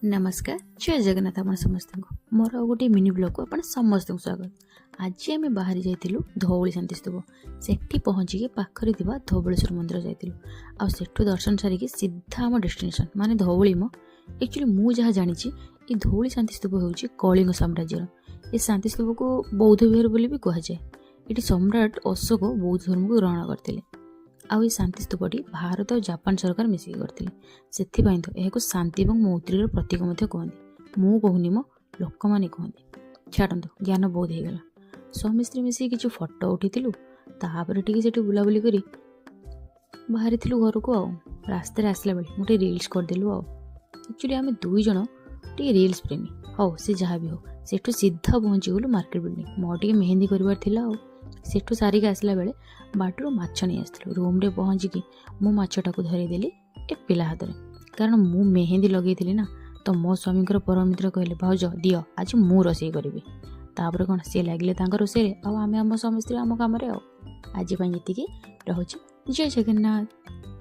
नमस्कार जय जगन्नाथ आप समस्त मोर गोटे मिनी ब्लॉग को आप समस्त स्वागत। आज आम बाहरी जाइलु धौली शांति स्तूप से पहुँचिकी पाखरे धवलेश्वर मंदिर जाइलु आठू दर्शन सारिकी सीधा आम डेस्टिनेशन माने धौली मो एक्चुअली मु जहाँ जानी ये धौली शांति स्तूप हूँ कलिंग साम्राज्यर। ये शांति स्तूप को बौद्ध विहार बोली भी कहुए। ये सम्राट अशोक बौद्ध धर्म को ग्रहण करते आउ ये शांति स्तूपटी भारत और जापान सरकार मिसिक करते से तो यह शांति और मैत्रीर प्रतीक कहते। मु कहूनी मो लोक मैंने कहते। छाड़ू ज्ञान बहुत होगला। स्वामी स्त्री मिसिक किसी फटो उठीलु तापर टी बुलाबुली कर बाहरी घर को रास्ते आसला बेले गोटे रिल्स करदेलु एक्चुअली आम दुई जन टे रिल्स प्रेमी हो सी जहाँ भी हो सेठू सीधा पहुँची गलु मार्केट बिल्डिंग मोर टे मेहंदी कर सेठू सारिक आसला बेले बाटरू माछ नहीं आसलु रूम्रे पहुँचिकी मो माछटा को धरदेली ए पिला हाथ में कारण मु मेहंदी लगे ना तो मो स्वामी परम मित्र कहले भाउज दियो आज मु रोसई करी तापर कौन सी लगे रोसई आम स्वामी स्त्री आम कम आज ये रोचे जय जगन्नाथ।